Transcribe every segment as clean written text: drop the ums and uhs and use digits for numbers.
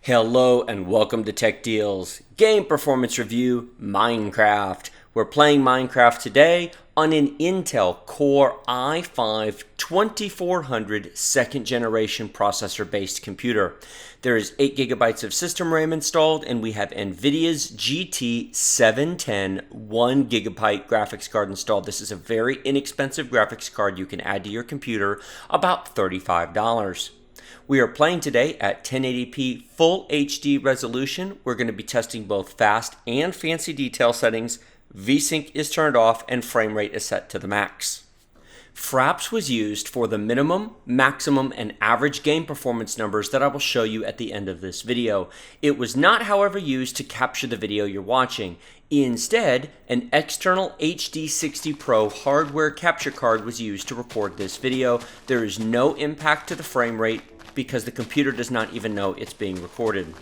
Hello and welcome to Tech Deals. Game performance review, Minecraft. We're playing Minecraft today on an Intel Core i5-2400 second generation processor based computer. There is 8 gigabytes of system RAM installed, and we have NVIDIA's GT 710 1 gigabyte graphics card installed. This is a very inexpensive graphics card you can add to your computer, about $35. We are playing today at 1080p full HD resolution. We're going to be testing both fast and fancy detail settings. VSync is turned off and frame rate is set to the max. Fraps was used for the minimum, maximum, and average game performance numbers that I will show you at the end of this video. It was not, however, used to capture the video you're watching. Instead, an external HD60 Pro hardware capture card was used to record this video. There is no impact to the frame rate because the computer does not even know it's being recorded.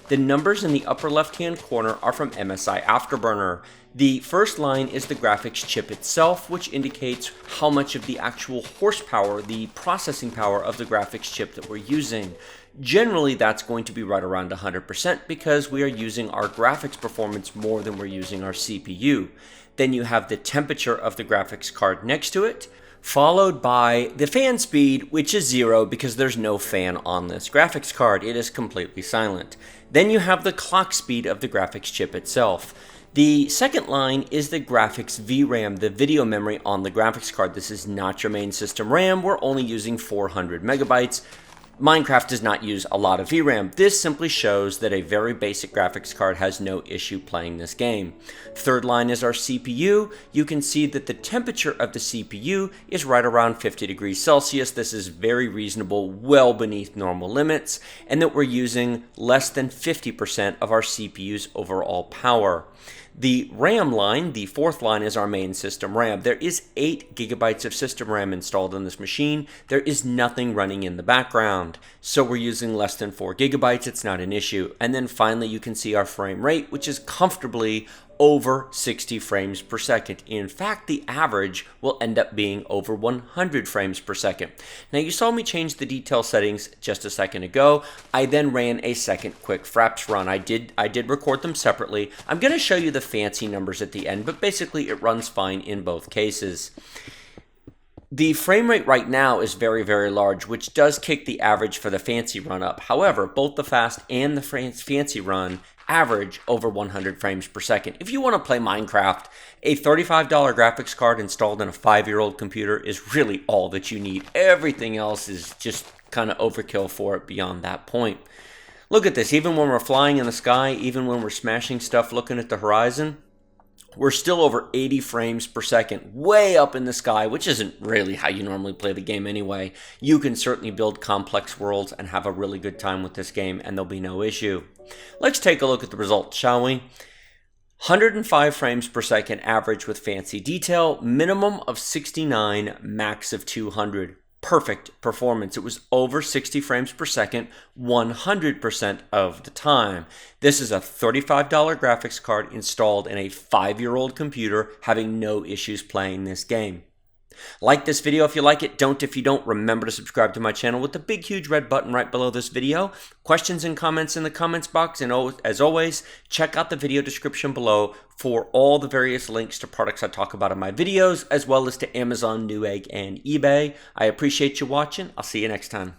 The numbers in the upper left-hand corner are from Msi Afterburne. The first line is the graphics chip itself, which indicates how much of the actual horsepower, the processing power of the graphics chip that we're using. Generally, that's going to be right around 100% because we are using our graphics performance more than we're using our CPU. Then you have the temperature of the graphics card next to it, followed by the fan speed, which is 0 because there's no fan on this graphics card. It is completely silent. Then you have the clock speed of the graphics chip itself. The second line is the graphics VRAM, the video memory on the graphics card. This is not your main system RAM. We're only using 400 megabytes. Minecraft does not use a lot of VRAM. This simply shows that a very basic graphics card has no issue playing this game. Third line is our CPU. You can see that the temperature of the CPU is right around 50 degrees Celsius. This is very reasonable, well beneath normal limits, and that we're using less than 50% of our CPU's overall power. The RAM line, the fourth line, is our main system RAM. There is 8 gigabytes of system RAM installed on this machine. There is nothing running in the background. So we're using less than 4 gigabytes. It's not an issue. And then finally, you can see our frame rate, which is comfortably over 60 frames per second. In fact, the average will end up being over 100 frames per second. Now, you saw me change the detail settings just a second ago. I then ran a second quick fraps run. I did record them separately. I'm going to show you the fancy numbers at the end, but basically it runs fine in both cases. The frame rate right now is very, very large, which does kick the average for the fancy run up. However, both the fast and the fancy run average over 100 frames per second. If you want to play Minecraft, a $35 graphics card installed in a 5-year-old computer is really all that you need. Everything else is just kind of overkill for it beyond that point. Look at this. Even when we're flying in the sky, even when we're smashing stuff looking at the horizon, we're still over 80 frames per second, way up in the sky, which isn't really how you normally play the game anyway. You can certainly build complex worlds and have a really good time with this game, and there'll be no issue. Let's take a look at the results, shall we? 105 frames per second average with fancy detail, minimum of 69, max of 200. Perfect performance. It was over 60 frames per second 100% of the time. This is a $35 graphics card installed in a 5-year-old computer having no issues playing this game. Like this video if you like it. Don't if you don't. Remember to subscribe to my channel with the big huge red button right below this video. Questions and comments in the comments box, and as always, check out the video description below for all the various links to products I talk about in my videos, as well as to Amazon, Newegg, and eBay. I appreciate you watching. I'll see you next time.